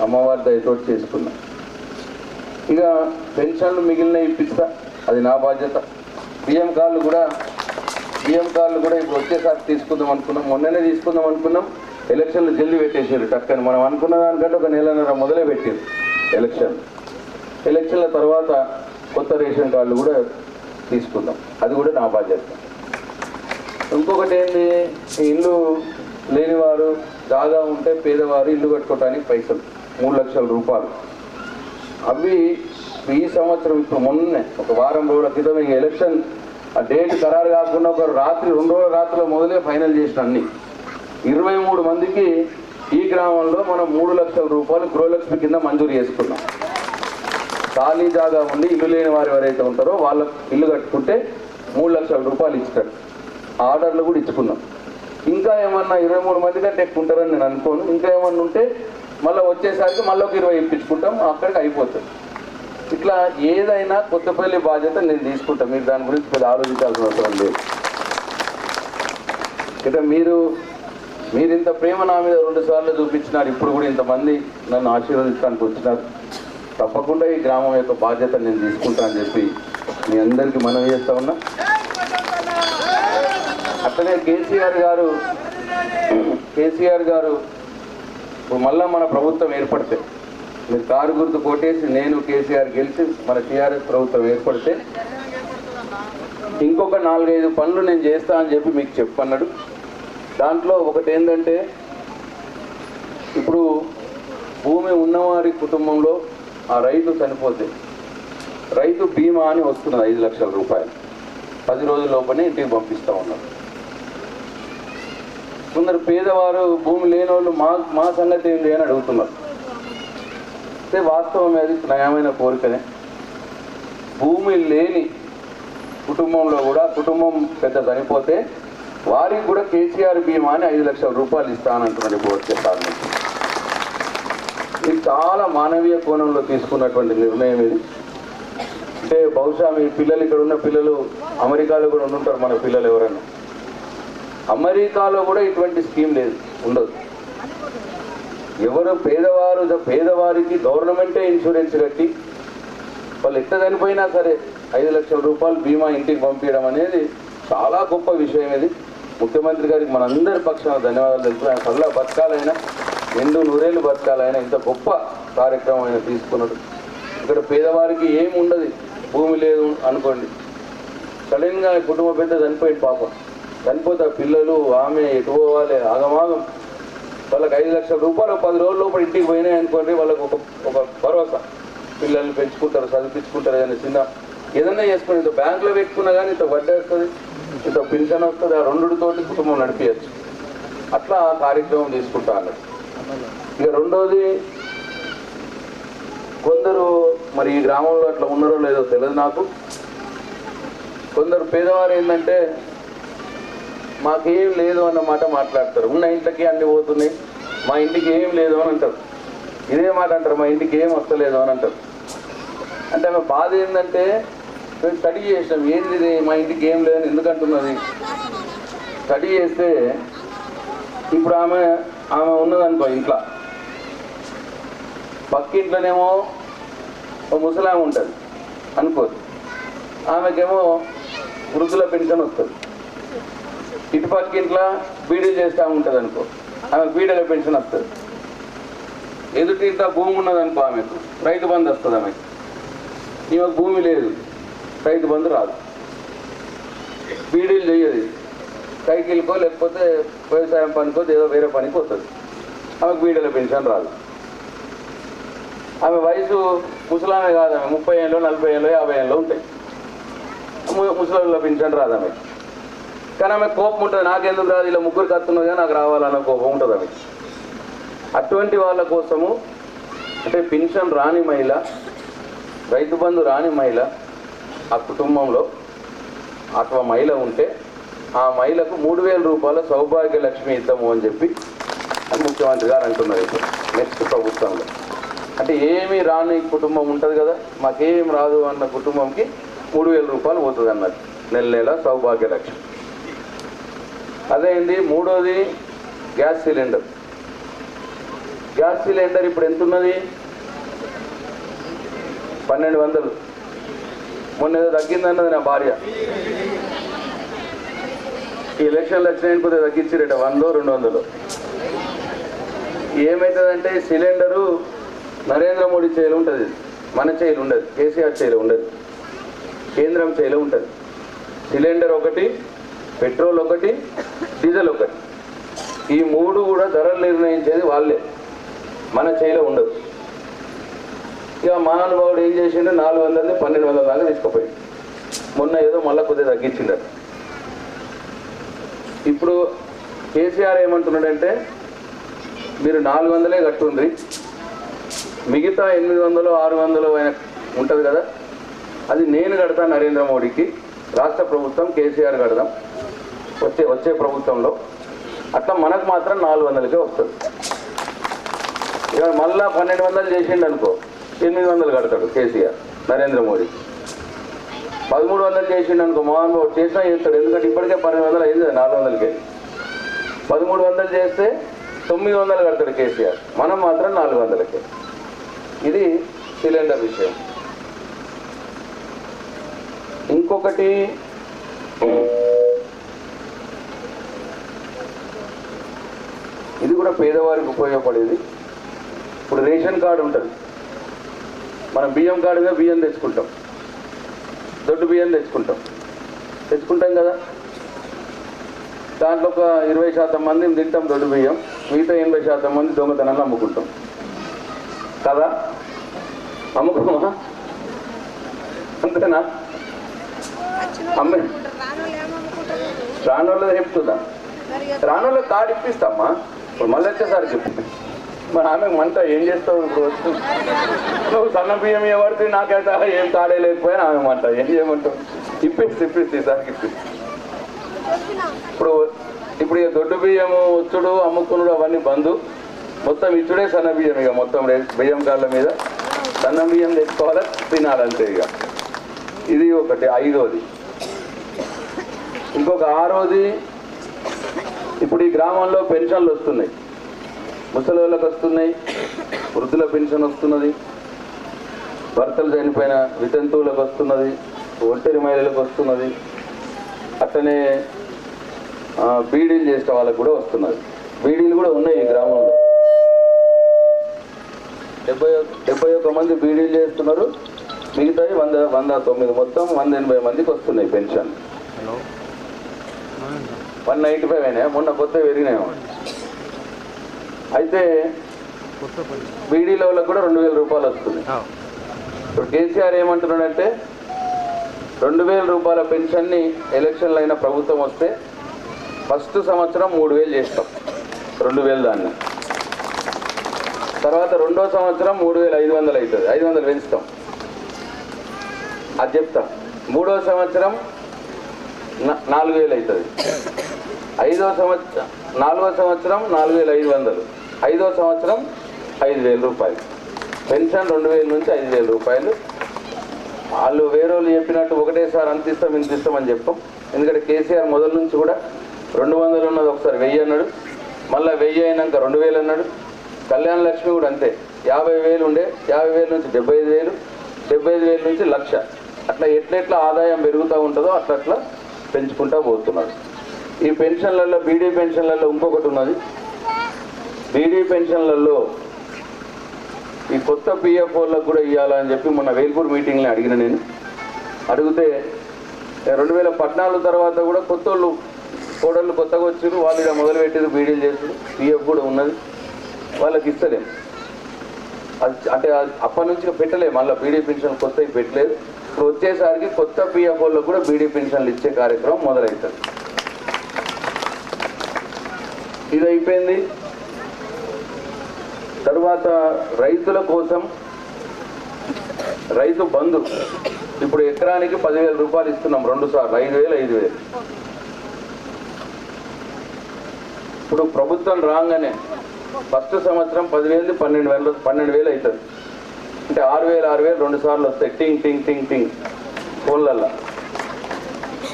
అమ్మవారి దయతోటి చేసుకున్నాం. ఇక పెన్షన్లు మిగిలిన ఇప్పిస్తా, అది నా బాధ్యత. బియ్యం కార్డులు కూడా ఇప్పుడు వచ్చేసారి తీసుకుందాం అనుకున్నాం. మొన్ననే తీసుకుందాం అనుకున్నాం. ఎలక్షన్లు జల్దీ పెట్టేసారు టక్కని. మనం అనుకున్న దానికంటే 1 నెలన్నర మొదలే పెట్టారు ఎలక్షన్ల తర్వాత కొత్త రేషన్ కార్డులు కూడా తీసుకుందాం. అది కూడా నా బాధ్యత. ఇంకొకటి ఏంది, ఇల్లు లేనివారు, జాగా ఉంటే పేదవారు ఇల్లు కట్టుకోవడానికి పైసలు 3 లక్షల రూపాయలు. అవి ఈ సంవత్సరం ఇప్పుడు మొన్నే ఒక వారం రోజుల క్రితం ఈ ఎలక్షన్ ఆ డేట్ ఖరారు కాకుండా ఒక రాత్రి 2 రోజుల రాత్రిలో మొదలే ఫైనల్ చేసిన అన్ని 23 మందికి ఈ గ్రామంలో మనం 3 లక్షల రూపాయలు గృహలక్ష్మి కింద మంజూరు చేసుకున్నాం. ఖాళీ జాగా ఉండి ఇల్లు లేని వారు ఎవరైతే ఉంటారో వాళ్ళకు ఇల్లు కట్టుకుంటే 3 లక్షల రూపాయలు ఇచ్చాడు. ఆర్డర్లు కూడా ఇచ్చుకున్నాం. ఇంకా ఏమన్నా 23 మంది కంటే ఎక్కువ ఉంటారని నేను అనుకోను. ఇంకా ఏమన్నా ఉంటే మళ్ళీ వచ్చేసరికి మళ్ళీ ఒక 20 ఇప్పించుకుంటాం, అక్కడికి అయిపోతుంది. ఇట్లా ఏదైనా కొత్తపల్లి బాధ్యత నేను తీసుకుంటాను. మీరు దాని గురించి పెద్ద ఆలోచించాల్సిన అవసరం లేదు. ఇక మీరు ఇంత ప్రేమ నా మీద 2 సార్లు చూపించినారు. ఇప్పుడు కూడా ఇంతమంది నన్ను ఆశీర్వదించడానికి వచ్చినారు. తప్పకుండా ఈ గ్రామం యొక్క బాధ్యత నేను తీసుకుంటా అని చెప్పి మీ అందరికీ మనవి చేస్తా ఉన్నా. అట్లనే కేసీఆర్ గారు ఇప్పుడు మళ్ళా మన ప్రభుత్వం ఏర్పడితే, మీరు కారు గుర్తు కొట్టేసి నేను కేసీఆర్ గెలిచి మన టీఆర్ఎస్ ప్రభుత్వం ఏర్పడితే ఇంకొక 4-5 పనులు నేను చేస్తా అని చెప్పి మీకు చెప్పన్నాడు. దాంట్లో ఒకటి ఏంటంటే, ఇప్పుడు భూమి ఉన్నవారి కుటుంబంలో ఆ రైతు చనిపోతే రైతు బీమా అని వస్తున్నది 5 లక్షల రూపాయలు. 10 రోజుల లోపలే ఇంటికి పంపిస్తూ ఉన్నారు. కొందరు పేదవారు భూమి లేని వాళ్ళు మా సంగతి ఏంటి అని అడుగుతున్నారు. అంటే వాస్తవం అది న్యాయమైన కోరికనే. భూమి లేని కుటుంబంలో కూడా కుటుంబం పెద్ద చనిపోతే వారికి కూడా కేసీఆర్ బీమా అని 5 లక్షల రూపాయలు ఇస్తానంటున్నారు. ఇప్పుడు వచ్చే కారణం ఇది చాలా మానవీయ కోణంలో తీసుకున్నటువంటి నిర్ణయం ఇది. అంటే బహుశా మీ పిల్లలు, ఇక్కడ ఉన్న పిల్లలు అమెరికాలో కూడా ఉండుంటారు. మన పిల్లలు ఎవరైనా అమెరికాలో కూడా ఇటువంటి స్కీమ్ లేదు, ఉండదు. ఎవరు పేదవారికి గవర్నమెంటే ఇన్సూరెన్స్ కట్టి వాళ్ళు ఎట్లా చనిపోయినా సరే 5 లక్షల రూపాయలు బీమా ఇంటికి పంపించడం అనేది చాలా గొప్ప విషయం. ఇది ముఖ్యమంత్రి గారికి మనందరి పక్షాన ధన్యవాదాలు తెలుసు. ఆయన కల్లా బతకాలైనా 100 బతకాలైనా ఇంత గొప్ప కార్యక్రమం ఆయన తీసుకున్నాడు. ఇక్కడ పేదవారికి ఏమి ఉండదు, భూమి లేదు అనుకోండి, సడన్గా కుటుంబ పెద్ద చనిపోయింది, పాపం చనిపోతే పిల్లలు ఆమె ఎటు పోవాలి, ఆగమాగం. వాళ్ళకి 5 లక్షల రూపాయలు 10 రోజుల లోపల ఇంటికి పోయినాయి అనుకోండి, వాళ్ళకు ఒక భరోసా. పిల్లల్ని పెంచుకుంటారు, చదివించుకుంటారు, ఏదైనా ఏదైనా చేసుకుని ఇంత బ్యాంకులో పెట్టుకున్నా కానీ ఇంత వడ్డీ వస్తుంది, ఇంత పెన్షన్ వస్తుంది. ఆ 2తోటి కుటుంబం నడిపించచ్చు. అట్లా ఆ కార్యక్రమం తీసుకుంటా అన్నది. ఇక రెండోది, కొందరు మరి ఈ గ్రామంలో అట్లా ఉన్నారో లేదో తెలియదు నాకు. కొందరు పేదవారు ఏంటంటే మాకేం లేదు అన్నమాట మాట్లాడతారు. ఉన్న ఇంట్లోకి అన్ని పోతున్నాయి, మా ఇంటికి ఏం లేదు అని అంటారు. ఇదే మాట అంటారు, మా ఇంటికి ఏం వస్తలేదు అని అంటారు. అంటే ఆమె బాధ ఏంటంటే, మేము స్టడీ చేసినాం, ఏంది మా ఇంటికి ఏం లేదని ఎందుకంటున్నది. స్టడీ చేస్తే ఇప్పుడు ఆమె ఉన్నదనుకో ఇంట్లో, పక్కింట్లోనేమో ఒక ముసలామె ఉంటుంది అనుకోదు, ఆమెకేమో వృద్ధుల పెన్షన్ వస్తుంది. ఇటు పక్కింట్లో బీడీలు చేస్తూ ఉంటుంది అనుకో, ఆమెకు బీడీల పెన్షన్ వస్తుంది. ఎదుటింట్లో భూమి ఉన్నదనుకో, ఆమెకు రైతు బంధు వస్తుంది. ఆమెకు ఈమెకు భూమి లేదు, రైతు బంధు రాదు. బీడీలు చేయదు, సైకిల్కో లేకపోతే వ్యవసాయం పనికో ఏదో వేరే పనికి వస్తుంది, ఆమెకు బీడీల పెన్షన్ రాదు. ఆమె వయసు ముసలామే కాదు, ఆమె 30 ఏళ్ళు 40 ఏళ్ళు 50 ఏళ్ళు ఉంటాయి. ముసలిళ్ళ పెన్షన్ రాదు ఆమె. కానీ ఆమె కోపం ఉంటుంది, నాకెందుకు రాదు, ఇలా ముగ్గురు కత్తున్నది నాకు రావాలన్న కోపం ఉంటుంది ఆమె. అటువంటి వాళ్ళ కోసము, అంటే పెన్షన్ రాని మహిళ, రైతు బంధు రాని మహిళ, ఆ కుటుంబంలో అట్లా మహిళ ఉంటే ఆ మహిళకు 3000 రూపాయల సౌభాగ్య లక్ష్మి ఇద్దాము అని చెప్పి ముఖ్యమంత్రి గారు అంటున్నారు. ఇప్పుడు నెక్స్ట్ ప్రభుత్వంలో అంటే ఏమీ రాని కుటుంబం ఉంటుంది కదా, మాకేం రాదు అన్న కుటుంబంకి 3000 రూపాయలు పోతుంది అన్నది నెల సౌభాగ్య లక్ష్మి. అదేంది. మూడోది గ్యాస్ సిలిండర్. గ్యాస్ సిలిండర్ ఇప్పుడు ఎంత ఉన్నది? 1200. మొన్న ఏదో తగ్గిందన్నది నా భార్య. ఈ ఎలక్షన్లు వచ్చినాయని తగ్గించిరట 100 200. ఏమవుతుందంటే సిలిండరు నరేంద్ర మోడీ చేయిలో ఉంటుంది, మన చేయిలో ఉండదు, కేసీఆర్ చేయిలో ఉండదు, కేంద్రం చేయిలో ఉంటుంది. సిలిండర్ ఒకటి, పెట్రోల్ ఒకటి, డీజిల్ ఒకటి, ఈ 3 కూడా ధరలు నిర్ణయించేది వాళ్ళే, మన చేయిలో ఉండదు. ఇక మహానుభావుడు ఏం చేసిండు, 400ని 1200 దాకా తీసుకుపోయి మొన్న ఏదో మళ్ళీ కొద్దిగా తగ్గించిండట. ఇప్పుడు కేసీఆర్ ఏమంటున్నాడంటే, మీరు 400లే కట్టుండ్రి, మిగతా 800 600 ఆయన ఉంటుంది కదా, అది నేను కడతాను నరేంద్ర మోడీకి, రాష్ట్ర ప్రభుత్వం కేసీఆర్ కడదాం వచ్చే ప్రభుత్వంలో, అట్లా మనకు మాత్రం 400కే వస్తుంది. ఇక మళ్ళా 1200 చేసిండు అనుకో, 800 కడతాడు కేసీఆర్ నరేంద్ర మోడీ. 1300 చేసిండు అనుకో, మోహన్ బాబు చేసినా చేస్తాడు, ఎందుకంటే ఇప్పటికే 1200 అయింది 400కే. 1300 చేస్తే 900 కడతాడు కేసీఆర్, మనం మాత్రం 400కే. ఇది సిలిండర్ విషయం. ఇంకొకటి ఇది కూడా పేదవారికి ఉపయోగపడేది. ఇప్పుడు రేషన్ కార్డు ఉంటుంది, మనం బియ్యం కార్డు మీద బియ్యం తెచ్చుకుంటాం, దొడ్డు బియ్యం తెచ్చుకుంటాం కదా. దాంట్లో ఒక 20% మంది తింటాం దొడ్డు బియ్యం, మిగతా 80% మంది దొంగతనాలు అమ్ముకుంటాం కదా. అమ్ముకోమా? అంతేనా? అమ్మే రానోళ్ళది చెప్తుందా? రానోళ్ళ కార్డు ఇప్పిస్తామ్మా. ఇప్పుడు మళ్ళీ వచ్చేసారి చెప్పి మరి ఆమె మంట ఏం చేస్తావు? ఇప్పుడు వచ్చు నువ్వు సన్న బియ్యం ఇవ్వబడితే నాకైతే ఏం కార్డే లేకపోయినా ఆమె మంట ఏం చేయమంటావు? ఇప్పిస్తే ఈసారికి ఇప్పిస్తా. ఇప్పుడు ఇక దొడ్డు బియ్యము వచ్చుడు అమ్ముకునుడు అవన్నీ బంధు, మొత్తం ఇచ్చుడే సన్న బియ్యం. ఇక మొత్తం బియ్యం కార్ల మీద సన్న బియ్యం తెచ్చుకోవాలి, తినాలంతే. ఇక ఇది ఒకటి. 5వది. ఇంకొక 6వది, ఇప్పుడు ఈ గ్రామంలో పెన్షన్లు వస్తున్నాయి, ముసలి వాళ్ళకి వస్తున్నాయి, వృద్ధుల పెన్షన్ వస్తున్నది, భర్తలు చనిపోయిన వితంతువులకు వస్తున్నది, ఒంటరి మహిళలకు వస్తున్నది, అట్లనే బీడీలు చేసే వాళ్ళకు కూడా వస్తున్నది. బీడీలు కూడా ఉన్నాయి ఈ గ్రామంలో. 71 మంది బీడీలు చేస్తున్నారు, మిగతాయి 109 మొత్తం 180 మందికి వస్తున్నాయి పెన్షన్. 195 అయినాయి, మొన్న కొత్త పెరిగినాయి. అయితే బీడీల వాళ్ళకు కూడా 2000 రూపాయలు వస్తుంది. ఇప్పుడు కేసీఆర్ ఏమంటున్నాడంటే 2000 రూపాయల పెన్షన్ని ఎలక్షన్లు అయిన ప్రభుత్వం వస్తే ఫస్ట్ సంవత్సరం 3000 చేస్తాం, 2000 దాన్ని. తర్వాత 2వ సంవత్సరం 3500 అవుతుంది, 500 పెంచుతాం, అది చెప్తాం. 3వ సంవత్సరం 4000 అవుతుంది, 4వ సంవత్సరం 4500, 5వ సంవత్సరం 5000 రూపాయలు పెన్షన్. 2000 నుంచి 5000 రూపాయలు. వాళ్ళు వేరే వాళ్ళు చెప్పినట్టు ఒకటేసారి అంత ఇస్తాం ఇంత ఇస్తామని చెప్పాం. ఎందుకంటే కేసీఆర్ మొదల నుంచి కూడా 200 ఉన్నది ఒకసారి 1000 అన్నాడు, మళ్ళీ 1000 అయినాక 2000 అన్నాడు. కళ్యాణ లక్ష్మి కూడా అంతే, 50,000 ఉండే, 50,000 నుంచి 75,000, 75,000 నుంచి 1,00,000. అట్లా ఎట్లెట్లా ఆదాయం పెరుగుతూ ఉంటుందో అట్లా పెంచుకుంటూ పోతున్నాడు. ఈ పెన్షన్లలో, బీడీ పెన్షన్లలో ఇంకొకటి ఉన్నది. బీడీ పెన్షన్లలో ఈ కొత్త పిఎఫ్ఓలకు కూడా ఇవ్వాలని చెప్పి మొన్న వేల్పూర్ మీటింగ్లో అడిగిన. నేను అడిగితే 2014 తర్వాత కూడా కొత్తోళ్ళు కోడళ్ళు కొత్తగా వచ్చారు, వాళ్ళు ఇలా మొదలుపెట్టారు, బీడీలు చేస్తారు, పిఎఫ్ కూడా ఉన్నది, వాళ్ళకి ఇస్తలేము. అంటే అప్పటి నుంచి పెట్టలేదు, మళ్ళీ బీడీ పెన్షన్ కొత్తవి పెట్టలేదు. ఇప్పుడు వచ్చేసరికి కొత్త పిఎఫ్ఓలకు కూడా బీడీ పెన్షన్లు ఇచ్చే కార్యక్రమం మొదలవుతుంది. ఇది అయిపోయింది. తరువాత రైతుల కోసం రైతు బంధు ఇప్పుడు ఎకరానికి 10,000 రూపాయలు ఇస్తున్నాం, 2 సార్లు 5,000. ఇప్పుడు ప్రభుత్వం రాగానే ఫస్ట్ సంవత్సరం 10,000 12,000 అవుతుంది. అంటే 6,000 2 సార్లు వస్తాయి, టింగ్ టింగ్ టింగ్ టింగ్ ఫోన్లల్లో.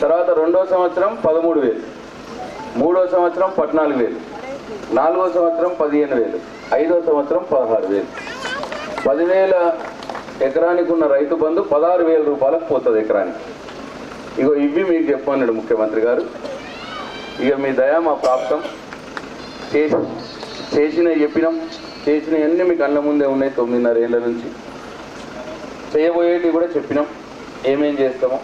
తర్వాత 2వ సంవత్సరం 13,000, 3వ సంవత్సరం 14,000, 4వ సంవత్సరం 15,000, 5వ సంవత్సరం 16,000. 10,000 ఎకరానికి ఉన్న రైతు బంధు 16,000 రూపాయలకు పోతుంది ఎకరానికి. ఇగో ఇవి మీకు చెప్పన్నాడు ముఖ్యమంత్రి గారు. ఇక మీ దయ మా ప్రాప్తం. చెప్పినాం, చేసినవన్నీ మీకు కళ్ళ ముందే ఉన్నాయి. 9.5 ఏళ్ళ నుంచి చేయబోయేటివి కూడా చెప్పినాం, ఏమేం చేస్తామో.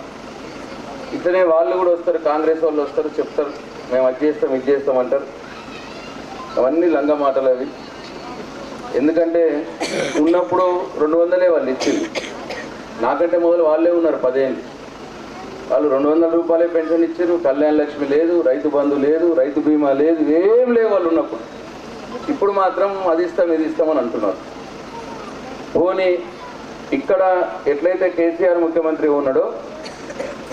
ఇట్లనే వాళ్ళు కూడా వస్తారు, కాంగ్రెస్ వాళ్ళు వస్తారు, చెప్తారు మేము అది చేస్తాం ఇది చేస్తామంటారు. అవన్నీ లంగ మాటలు అవి. ఎందుకంటే ఉన్నప్పుడు 200 వాళ్ళు ఇచ్చింది, నాకంటే మొదలు వాళ్ళే ఉన్నారు 10 ఏళ్ళు. వాళ్ళు 200 రూపాయలే పెన్షన్ ఇచ్చారు, కళ్యాణ లక్ష్మి లేదు, రైతు బంధు లేదు, రైతు బీమా లేదు, ఏం లేవు వాళ్ళు ఉన్నప్పుడు. ఇప్పుడు మాత్రం అది ఇస్తాం ఇది ఇస్తామని అంటున్నారు. పోనీ ఇక్కడ ఎట్లయితే కేసీఆర్ ముఖ్యమంత్రి ఉన్నాడో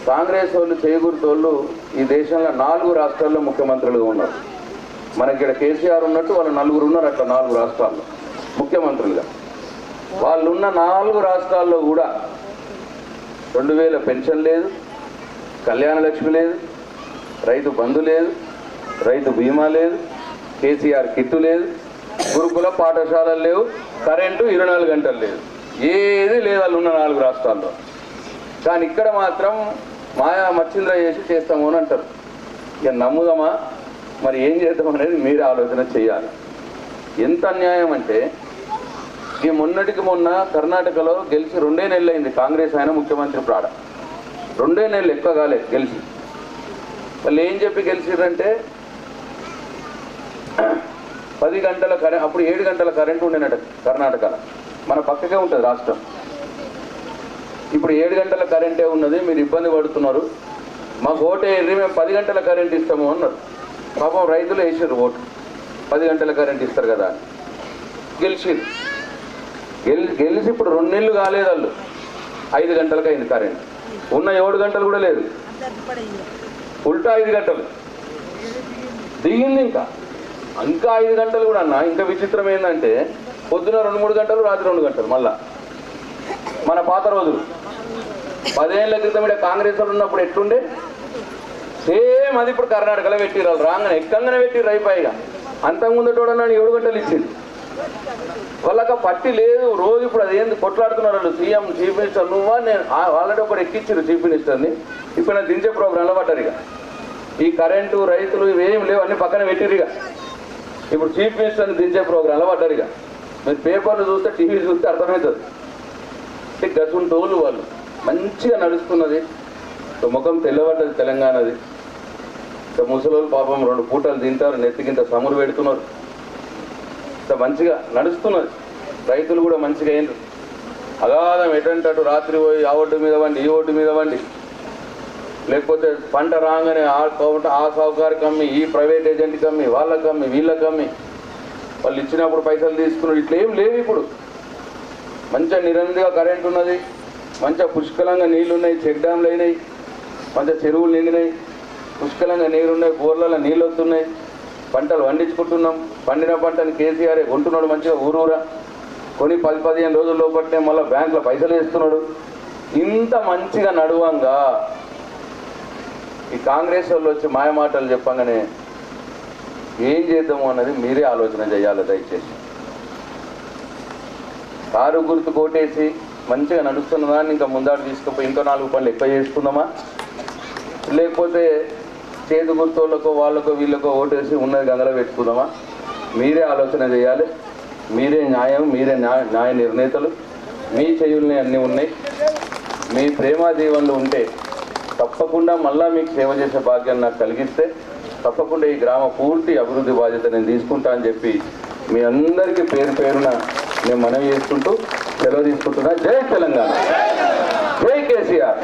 కాంగ్రెస్ వాళ్ళు చేకూరుతోళ్ళు ఈ దేశంలో 4 రాష్ట్రాల్లో ముఖ్యమంత్రులుగా ఉన్నారు. మనకి ఇక్కడ కేసీఆర్ ఉన్నట్టు వాళ్ళు 4 ఉన్నారు, అట్లా 4 రాష్ట్రాల్లో ముఖ్యమంత్రులుగా. వాళ్ళున్న 4 రాష్ట్రాల్లో కూడా 2000 పెన్షన్ లేదు, కళ్యాణ లక్ష్మి లేదు, రైతు బంధు లేదు, రైతు బీమా లేదు, కేసీఆర్ కిట్టు లేదు, గురుకుల పాఠశాలలు లేవు, కరెంటు 24 గంటలు లేదు, ఏది లేదు వాళ్ళు ఉన్న 4 రాష్ట్రాల్లో. కానీ ఇక్కడ మాత్రం మాయా మచ్చింద్ర చేసి చేస్తాము అని అంటారు. ఇక నమ్ముదామా? మరి ఏం చేద్దాం అనేది మీరే ఆలోచన చేయాలి. ఎంత అన్యాయం అంటే ఈ మొన్నటికి మొన్న కర్ణాటకలో గెలిచి 2 నెలలు అయింది కాంగ్రెస్ ఆయన ముఖ్యమంత్రి ప్రాడ. 2 నెలలు ఎక్కువ కాలేదు గెలిచి. వాళ్ళు ఏం చెప్పి గెలిచిరంటే 10 గంటల కరెంట్, అప్పుడు 7 గంటల కరెంట్ ఉండేనట కర్ణాటకలో. మన పక్కకే ఉంటుంది రాష్ట్రం. ఇప్పుడు 7 గంటల కరెంటే ఉన్నది, మీరు ఇబ్బంది పడుతున్నారు, మాకు ఓటు వేయండి, మేము 10 గంటల కరెంట్ ఇస్తాము అన్నారు. పాపం రైతులు వేసారు ఓటు, 10 గంటల కరెంట్ ఇస్తారు కదా అని. గెలిచి ఇప్పుడు 2 నెలలు కాలేదు వాళ్ళు, 5 గంటలకు అయింది కరెంట్. ఉన్న 7 గంటలు కూడా లేదు, ఉల్టా 5 గంటలు దిగింది. ఇంకా 5 గంటలు కూడా అన్న. ఇంకా విచిత్రం ఏంటంటే పొద్దున 2-3 గంటలు, రాత్రి 2 గంటలు. మళ్ళా మన పాత రోజులు 10 ఏళ్ళ క్రితం ఇక్కడ కాంగ్రెస్ వాళ్ళు ఉన్నప్పుడు ఎట్లుండే సేమ్ అది ఇప్పుడు కర్ణాటకలో పెట్టిరు. వాళ్ళు రాగానే ఎక్కంగానే పెట్టిరు అయిపోయిగా. అంతకుముందటోడ 7 గంటలు ఇచ్చింది వాళ్ళకి పట్టి లేదు. రోజు ఇప్పుడు అదేంది కొట్లాడుతున్నారు వాళ్ళు, సీఎం చీఫ్ మినిస్టర్ నువ్వా నేను. ఆల్రెడీ ఒకటి ఎక్కించారు చీఫ్ మినిస్టర్ని, ఇప్పుడు నాకు దించే ప్రోగ్రాంలో పడ్డారు. ఇక ఈ కరెంటు రైతులు ఇవేం లేవు, అన్ని పక్కన పెట్టిరు. ఇక ఇప్పుడు చీఫ్ మినిస్టర్ని దించే ప్రోగ్రాంలో పడ్డారు. ఇక మీరు పేపర్లు చూస్తే, టీవీ చూస్తే అర్థమవుతుంది. గసుంటోళ్ళు వాళ్ళు మంచిగా నడుస్తున్నది, ముఖం తెల్లబడ్డది తెలంగాణది. ముసలోళ్ళు పాపం 2 పూటలు తింటారు, నెత్తికింత సమురు పెడుతున్నారు. మంచిగా నడుస్తున్నది. రైతులు కూడా మంచిగా అయింది. అగాధం ఎటంటే అటు రాత్రి పోయి ఆ ఒడ్డు మీద వండి, ఈ ఒడ్డు మీద వండి, లేకపోతే పంట రాగానే ఆ సౌకర్యం అమ్మి, ఈ ప్రైవేట్ ఏజెంట్కి అమ్మి, వాళ్ళకి అమ్మి, వీళ్ళకి అమ్మి, వాళ్ళు ఇచ్చినప్పుడు పైసలు తీసుకున్నారు. ఇట్లా ఏం లేవు. ఇప్పుడు మంచిగా నిరంతరంగా కరెంట్ ఉన్నది, మంచిగా పుష్కలంగా నీళ్ళు ఉన్నాయి, చెక్ డ్యామ్లు అయినాయి, మంచిగా చెరువులు నిండినాయి, పుష్కలంగా నీరున్నాయి, బోర్లలో నీళ్ళు వస్తున్నాయి, పంటలు పండించుకుంటున్నాం. పండిన పంటని కేసీఆర్ కొంటున్నాడు మంచిగా ఊరూరా కొని 10-15 రోజుల లోపట్నే మళ్ళీ బ్యాంకులో పైసలు వేస్తున్నాడు. ఇంత మంచిగా నడువంగా ఈ కాంగ్రెస్ వాళ్ళు వచ్చి మాయమాటలు చెప్పంగానే ఏం చేద్దాము అన్నది మీరే ఆలోచన చేయాలి దయచేసి. కారు గుర్తు కోటేసి మంచిగా నడుస్తున్న దాన్ని ఇంకా ముందాడు తీసుకుపోయి ఇంకో 4 పనులు ఎక్కువ చేసుకుందామా, లేకపోతే చేతి గుర్తులకో వాళ్ళకో వీళ్ళకో ఓటేసి ఉన్నది గంగలో పెట్టుకుందామా? మీరే ఆలోచన చేయాలి. మీరే న్యాయం, మీరే న్యాయ నిర్ణేతలు. మీ చేయుల్ని అన్నీ ఉన్నాయి. మీ ప్రేమ జీవన్లు ఉంటే తప్పకుండా మళ్ళా మీకు సేవ చేసే భాగ్యం నాకు కలిగిస్తే తప్పకుండా ఈ గ్రామ పూర్తి అభివృద్ధి బాధ్యత నేను తీసుకుంటా అని చెప్పి మీ అందరికీ పేరున నేను మనవి చేసుకుంటూ సెలవు తీసుకుంటున్నా. జై తెలంగాణ, జై కేసీఆర్.